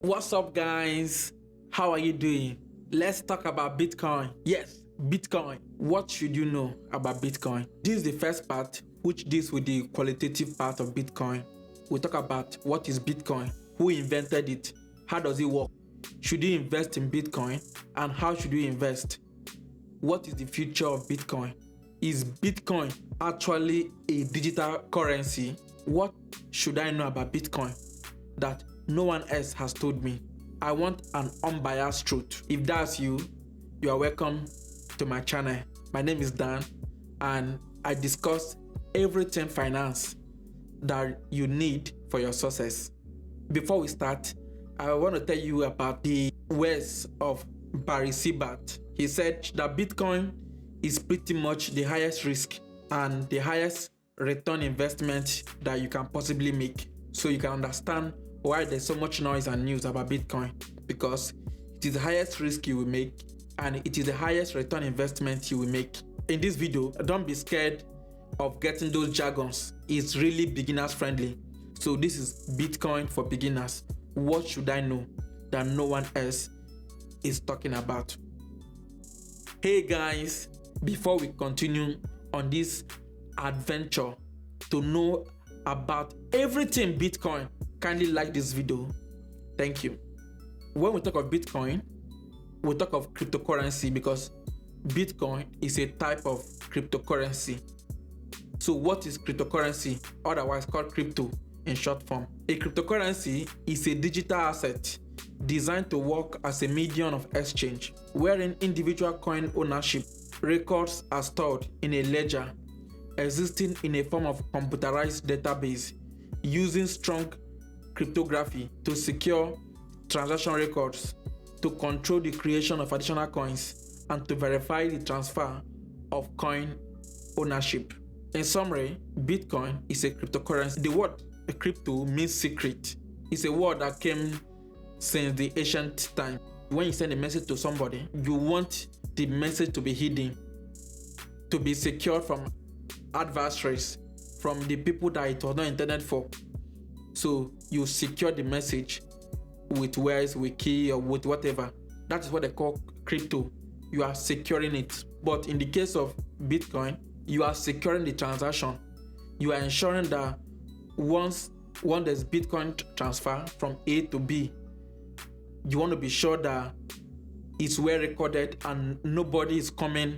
What's up, guys? How are you doing? Let's talk about Bitcoin. Yes, Bitcoin. What should you know about Bitcoin? This is the first part, which deals with the qualitative part of Bitcoin. We'll talk about what is Bitcoin, who invented it, how does it work, should you invest in Bitcoin, and how should you invest? What is the future of Bitcoin? Is Bitcoin actually a digital currency? What should I know about Bitcoin that no one else has told me? I want an unbiased truth. If that's you, you are welcome to my channel. My name is Dan, and I discuss everything finance that you need for your success. Before we start, I want to tell you about the words of Barry Siebert. He said that Bitcoin is pretty much the highest risk and the highest return investment that you can possibly make. So you can understand why there's so much noise and news about Bitcoin, because it is the highest risk you will make and it is the highest return investment you will make. In this video, don't be scared of getting those jargons. It's really beginners friendly. So this is Bitcoin for beginners. What should I know that no one else is talking about? Hey guys, before we continue on this adventure to know about everything Bitcoin, kindly like this video. Thank you. When we talk of Bitcoin, we talk of cryptocurrency because Bitcoin is a type of cryptocurrency. So what is cryptocurrency, otherwise called crypto in short form? A cryptocurrency is a digital asset designed to work as a medium of exchange, wherein individual coin ownership records are stored in a ledger existing in a form of computerized database using strong cryptography to secure transaction records, to control the creation of additional coins, and to verify the transfer of coin ownership. In summary, Bitcoin is a cryptocurrency. The word crypto means secret. It's a word that came since the ancient time. When you send a message to somebody, you want the message to be hidden, to be secured from adversaries, from the people that it was not intended for. So you secure the message with words, with key, or with whatever. That is what they call crypto. You are securing it. But in the case of Bitcoin, you are securing the transaction. You are ensuring that once there's Bitcoin transfer from A to B, you want to be sure that it's well recorded and nobody is coming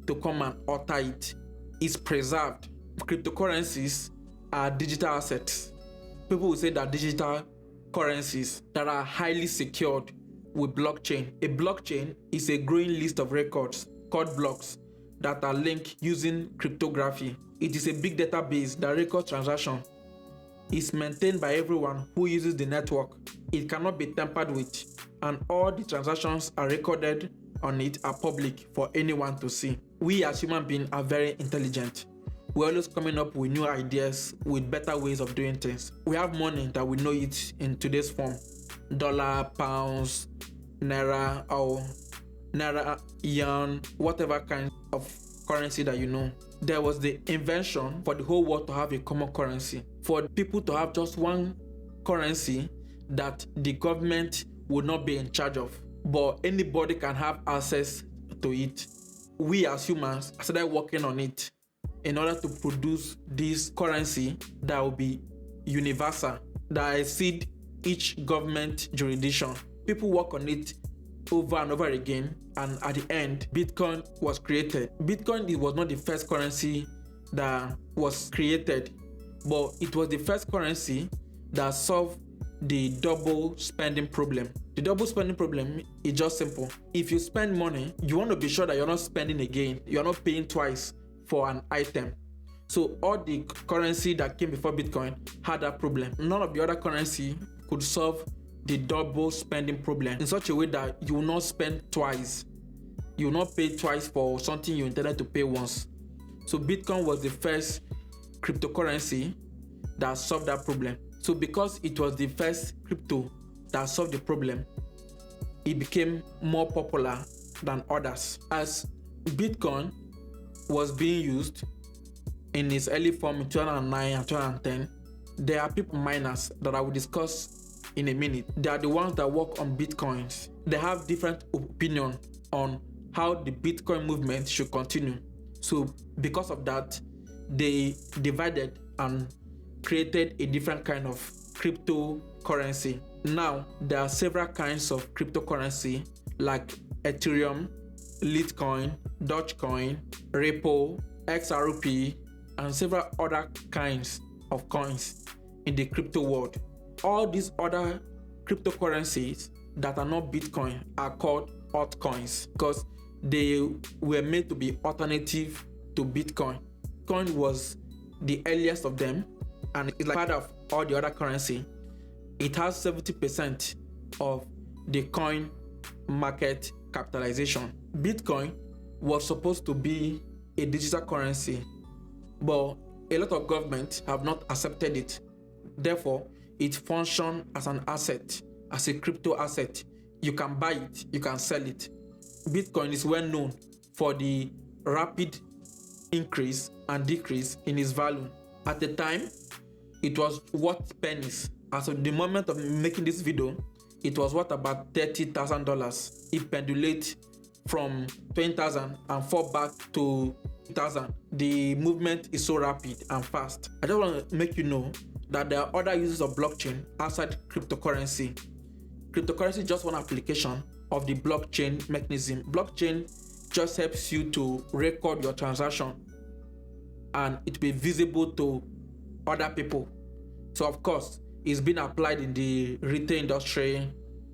to come and alter it. It's preserved. Cryptocurrencies are digital assets. People will say that digital currencies that are highly secured with blockchain. A blockchain is a growing list of records called blocks that are linked using cryptography. It is a big database that records transactions. It's maintained by everyone who uses the network. It cannot be tampered with, and all the transactions are recorded on it are public for anyone to see. We as human beings are very intelligent. We're always coming up with new ideas, with better ways of doing things. We have money that we know it in today's form. Dollar, pounds, naira, or naira, yuan, whatever kind of currency that you know. There was the invention for the whole world to have a common currency. For people to have just one currency that the government would not be in charge of, but anybody can have access to it. We as humans started working on it in order to produce this currency that will be universal, that exceed each government jurisdiction. People work on it over and over again, and at the end, Bitcoin was created. Bitcoin, it was not the first currency that was created, but it was the first currency that solved the double spending problem. The double spending problem is just simple. If you spend money, you want to be sure that you're not spending again. You're not paying twice for an item. So all the currency that came before Bitcoin had that problem. None of the other currency could solve the double spending problem in such a way that you will not spend twice. You will not pay twice for something you intended to pay once. So Bitcoin was the first cryptocurrency that solved that problem. So because it was the first crypto that solved the problem, it became more popular than others. As Bitcoin was being used in its early form in 2009 and 2010, there are people miners that I will discuss in a minute. They are the ones that work on Bitcoins. They have different opinion on how the Bitcoin movement should continue. So because of that, they divided and created a different kind of cryptocurrency. Now, there are several kinds of cryptocurrency like Ethereum, Litecoin, Dogecoin, Ripple, XRP, and several other kinds of coins in the crypto world. All these other cryptocurrencies that are not Bitcoin are called altcoins because they were made to be alternative to Bitcoin. Bitcoin was the earliest of them, and it's like part of all the other currency. It has 70% of the coin market capitalization. Bitcoin was supposed to be a digital currency, but a lot of governments have not accepted it. Therefore, it functions as an asset, as a crypto asset. You can buy it, you can sell it. Bitcoin is well known for the rapid increase and decrease in its value. At the time, it was worth pennies. As of the moment of making this video, it was worth about $30,000. It pendulates from 20,000 and fall back to 2,000. The movement is so rapid and fast. I just want to make you know that there are other uses of blockchain outside cryptocurrency. Cryptocurrency is just one application of the blockchain mechanism. Blockchain just helps you to record your transaction and it will be visible to other people. So of course, it's been applied in the retail industry,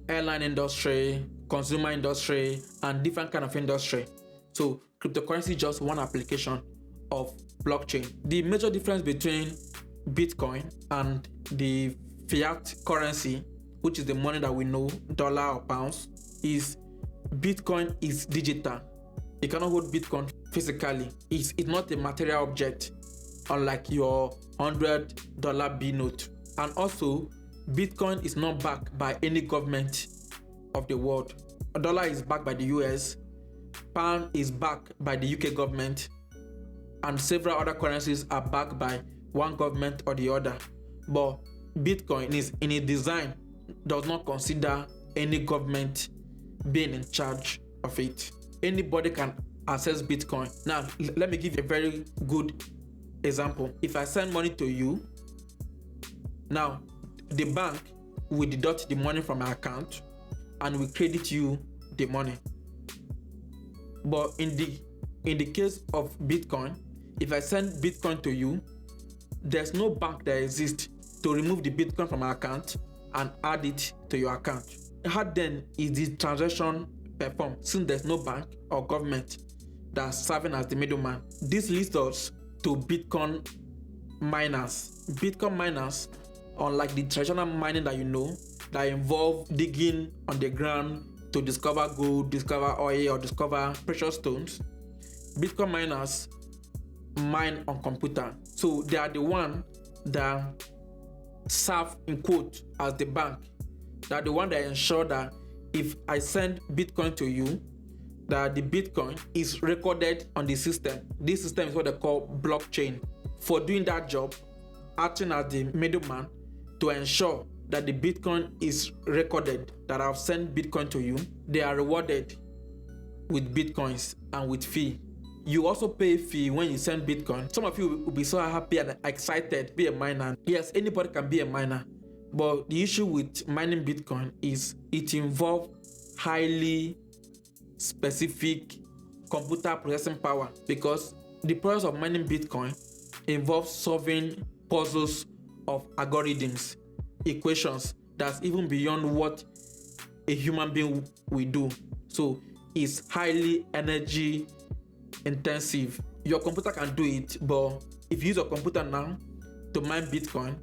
airline industry, consumer industry, and different kind of industry. So cryptocurrency is just one application of blockchain. The major difference between Bitcoin and the fiat currency, which is the money that we know, dollar or pounds, is Bitcoin is digital. You cannot hold Bitcoin physically. It's not a material object, unlike your $100 B note. And also, Bitcoin is not backed by any government of the world. A dollar is backed by the US, pound is backed by the UK government, and several other currencies are backed by one government or the other. But Bitcoin is in its design does not consider any government being in charge of it. Anybody can access Bitcoin. Now, let me give you a very good example. If I send money to you, now the bank will deduct the money from my account and will credit you the money. But in the case of Bitcoin, if I send Bitcoin to you, there's no bank that exists to remove the Bitcoin from my account and add it to your account. How then is the transaction performed, since there's no bank or government that's serving as the middleman? This leads us to Bitcoin miners. Bitcoin miners, unlike the traditional mining that you know, that involve digging on the ground to discover gold, discover oil, or discover precious stones, Bitcoin miners mine on computer. So they are the one that serve in quote as the bank. They are the one that ensure that if I send Bitcoin to you, that the Bitcoin is recorded on the system. This system is what they call blockchain. For doing that job, acting as the middleman to ensure that the Bitcoin is recorded, that I've sent Bitcoin to you, they are rewarded with Bitcoins and with fee. You also pay a fee when you send Bitcoin. Some of you will be so happy and excited to be a miner. Yes, anybody can be a miner. But the issue with mining Bitcoin is it involves highly specific computer processing power, because the process of mining Bitcoin involves solving puzzles of algorithms, equations that's even beyond what a human being will do. So it's highly energy intensive. Your computer can do it, but if you use your computer now to mine Bitcoin,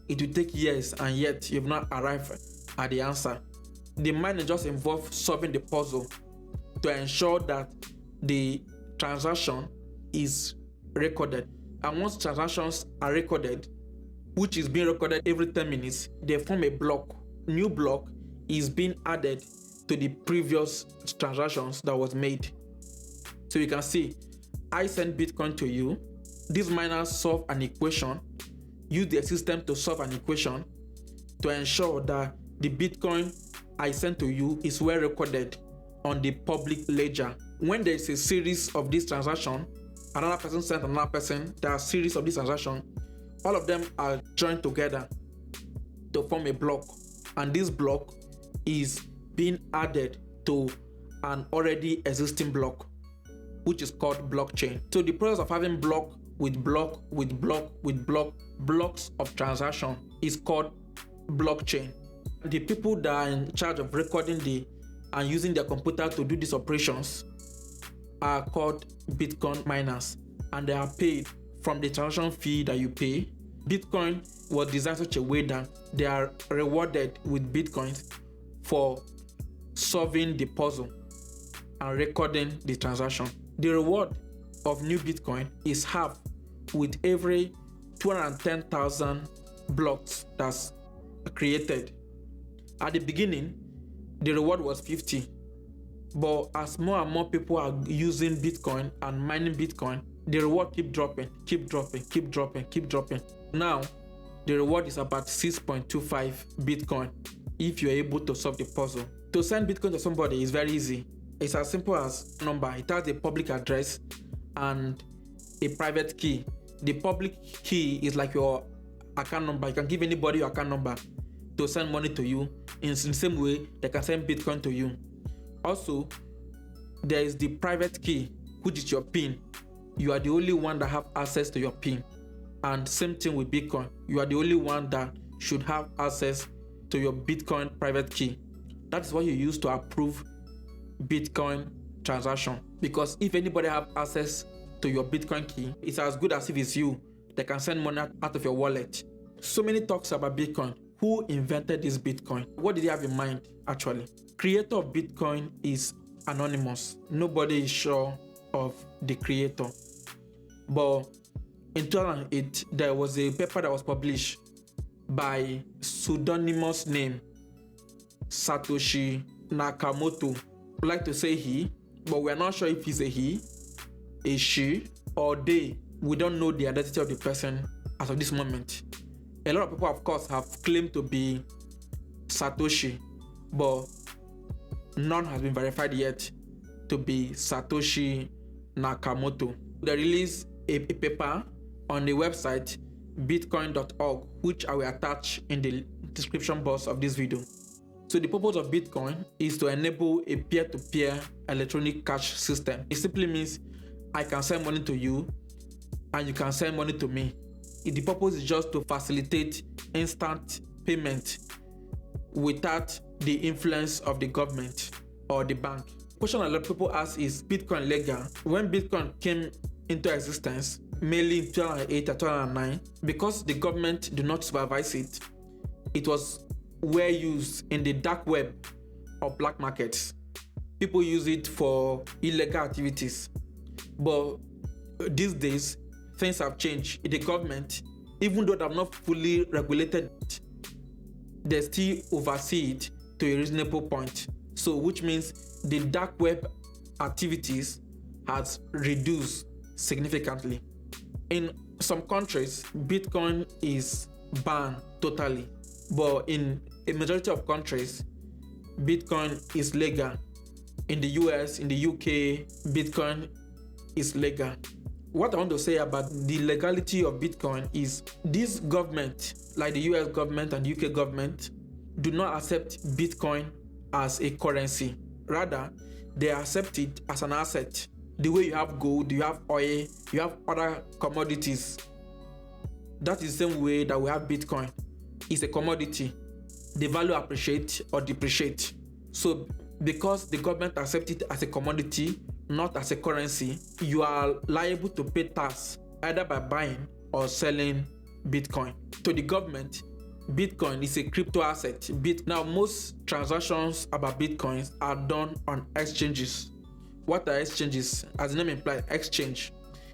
it will take years, and yet you've not arrived at the answer. The mining just involves solving the puzzle to ensure that the transaction is recorded. And once transactions are recorded, which is being recorded every 10 minutes, they form a block. New block is being added to the previous transactions that was made. So you can see, I send Bitcoin to you. These miners solve an equation, use the system to solve an equation to ensure that the Bitcoin I sent to you is well recorded on the public ledger. When there is a series of this transaction, another person sent another person, there are a series of this transaction, all of them are joined together to form a block, and this block is being added to an already existing block, which is called blockchain. So the process of having block with block with block with block, blocks of transaction is called blockchain. The people that are in charge of recording and using their computer to do these operations are called Bitcoin miners, and they are paid from the transaction fee that you pay. Bitcoin was designed such a way that they are rewarded with Bitcoins for solving the puzzle and recording the transaction. The reward of new Bitcoin is half with every 210,000 blocks that's created. At the beginning, the reward was 50, but as more and more people are using Bitcoin and mining Bitcoin, the reward keep dropping. Now, the reward is about 6.25 Bitcoin if you're able to solve the puzzle. To send Bitcoin to somebody is very easy. It's as simple as a number. It has a public address and a private key. The public key is like your account number. You can give anybody your account number to send money to you. In the same way, they can send Bitcoin to you. Also, there is the private key, which is your PIN. You are the only one that have access to your PIN. And same thing with Bitcoin. You are the only one that should have access to your Bitcoin private key. That is what you use to approve Bitcoin transaction. Because if anybody have access to your Bitcoin key, it's as good as if it's you. They can send money out of your wallet. So many talks about Bitcoin. Who invented this Bitcoin? What did he have in mind actually? Creator of Bitcoin is anonymous. Nobody is sure of the creator. But in 2008, there was a paper that was published by pseudonymous name Satoshi Nakamoto. We like to say he, but we are not sure if he's a he, a she, or they. We don't know the identity of the person as of this moment. A lot of people, of course, have claimed to be Satoshi, but none has been verified yet to be Satoshi Nakamoto. They released a paper on the website bitcoin.org, which I will attach in the description box of this video. So the purpose of Bitcoin is to enable a peer-to-peer electronic cash system. It simply means I can send money to you and you can send money to me. The purpose is just to facilitate instant payment without the influence of the government or the bank. The question a lot of people ask is Bitcoin legal? When Bitcoin came into existence, mainly in 2008 and 2009, because the government do not supervise it, it was well used in the dark web or black markets. People use it for illegal activities. But these days, things have changed. The government, even though they have not fully regulated it, they still oversee it to a reasonable point. So, which means the dark web activities has reduced significantly. In some countries, Bitcoin is banned totally, but in a majority of countries, Bitcoin is legal. In the US, in the UK, Bitcoin is legal. What I want to say about the legality of Bitcoin is this government, like the US government and UK government, do not accept Bitcoin as a currency. Rather, they accept it as an asset. The way you have gold, you have oil, you have other commodities. That is the same way that we have Bitcoin. It's a commodity. The value appreciates or depreciates. So because the government accepts it as a commodity, not as a currency, you are liable to pay tax either by buying or selling Bitcoin. To the government, Bitcoin is a crypto asset. Now, most transactions about Bitcoins are done on exchanges. What are exchanges? As the name implies, exchange.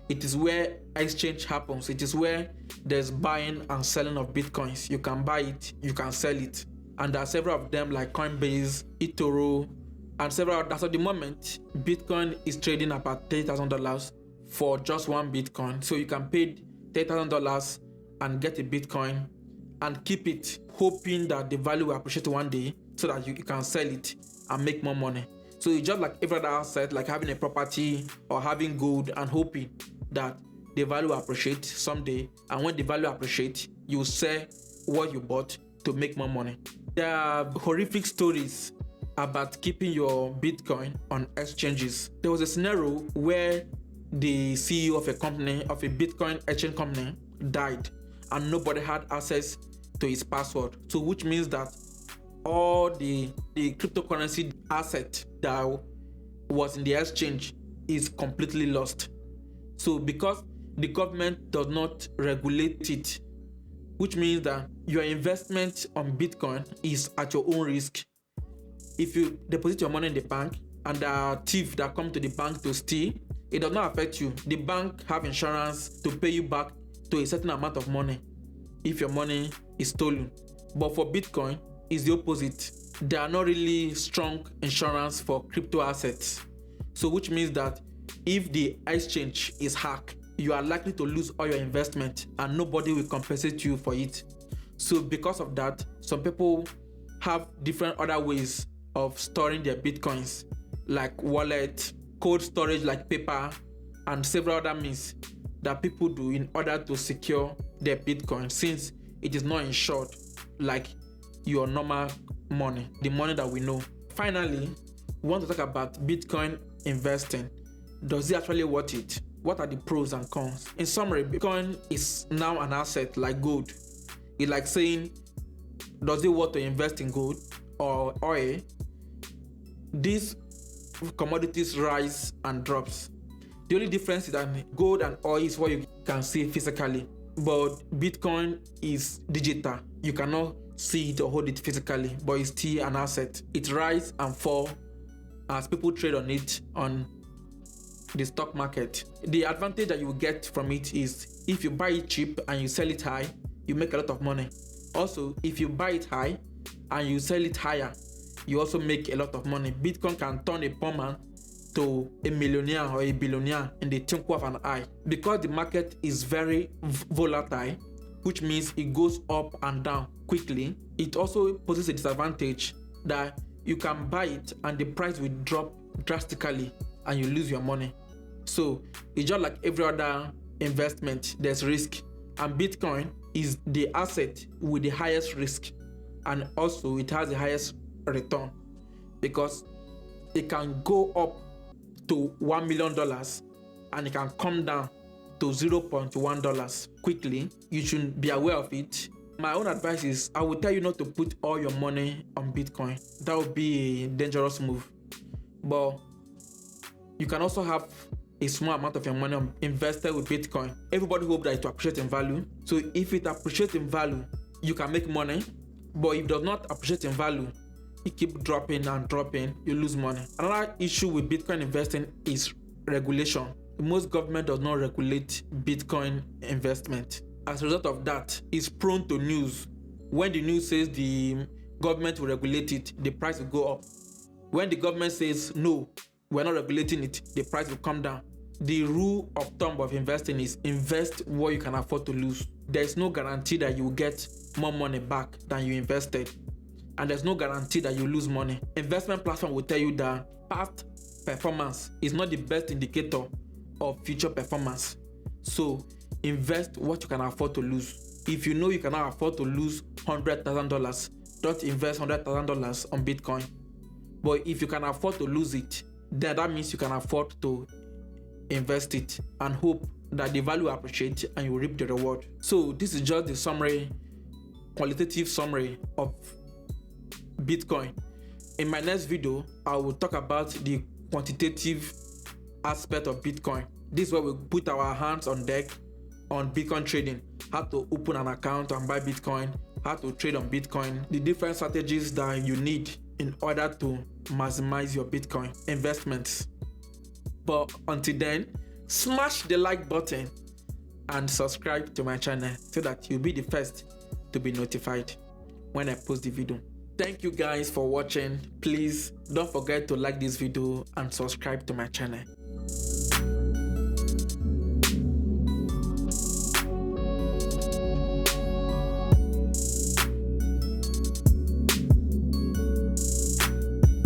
It is where exchange happens. It is where there's buying and selling of Bitcoins. You can buy it, you can sell it. And there are several of them like Coinbase, eToro, and several others. At the moment, Bitcoin is trading about $30,000 for just one Bitcoin. So you can pay $30,000 and get a Bitcoin and keep it, hoping that the value will appreciate one day so that you can sell it and make more money. So it's just like every other asset, like having a property or having gold and hoping that the value will appreciate someday. And when the value appreciates, you sell what you bought to make more money. There are horrific stories about keeping your Bitcoin on exchanges. There was a scenario where the CEO of a company, of a Bitcoin exchange company, died and nobody had access to his password. So which means that all the cryptocurrency asset that was in the exchange is completely lost. So because the government does not regulate it, which means that your investment on Bitcoin is at your own risk. If you deposit your money in the bank and there are thieves that come to the bank to steal, it does not affect you. The bank have insurance to pay you back to a certain amount of money if your money is stolen. But for Bitcoin, it's the opposite. There are not really strong insurance for crypto assets. So which means that if the exchange is hacked, you are likely to lose all your investment and nobody will compensate you for it. So because of that, some people have different other ways of storing their Bitcoins, like wallet, cold storage like paper, and several other means that people do in order to secure their Bitcoin, since it is not insured like your normal money, the money that we know. Finally, we want to talk about Bitcoin investing. Does it actually worth it? What are the pros and cons? In summary, Bitcoin is now an asset like gold. It's like saying, does it worth to invest in gold or oil? These commodities rise and drops. The only difference is that gold and oil is what you can see physically, but Bitcoin is digital. You cannot see it or hold it physically, but it's still an asset. It rise and fall as people trade on it on the stock market. The advantage that you will get from it is if you buy it cheap and you sell it high, you make a lot of money. Also, if you buy it high and you sell it higher, you also make a lot of money. Bitcoin can turn a poor man to a millionaire or a billionaire in the twinkle of an eye. Because the market is very volatile, which means it goes up and down quickly, it also poses a disadvantage that you can buy it and the price will drop drastically and you lose your money. So it's just like every other investment, there's risk, and Bitcoin is the asset with the highest risk, and also it has the highest return because it can go up to $1 million and it can come down to $0.1 quickly. You should be aware of it. My own advice is I will tell you not to put all your money on Bitcoin. That would be a dangerous move. But you can also have a small amount of your money invested with Bitcoin. Everybody hopes that it will appreciate in value. So if it appreciates in value, you can make money. But if it does not appreciate in value, it keeps dropping and dropping, you lose money. Another issue with Bitcoin investing is regulation. Most government does not regulate Bitcoin investment. As a result of that, it's prone to news. When the news says the government will regulate it, the price will go up. When the government says no, we're not regulating it, the price will come down. The rule of thumb of investing is invest what you can afford to lose. There's no guarantee that you will get more money back than you invested. And there's no guarantee that you lose money. Investment platform will tell you that past performance is not the best indicator of future performance. So invest what you can afford to lose. If you know you cannot afford to lose $100,000, don't invest $100,000 on Bitcoin. But if you can afford to lose it, then that means you can afford to invest it and hope that the value appreciates and you reap the reward. So this is just the summary, qualitative summary of Bitcoin. In my next video, I will talk about the quantitative aspect of Bitcoin. This is where we put our hands on deck on Bitcoin trading, how to open an account and buy Bitcoin, how to trade on Bitcoin, the different strategies that you need in order to maximize your Bitcoin investments. But until then, smash the like button and subscribe to my channel so that you'll be the first to be notified when I post the video. Thank you guys for watching. Please don't forget to like this video and subscribe to my channel.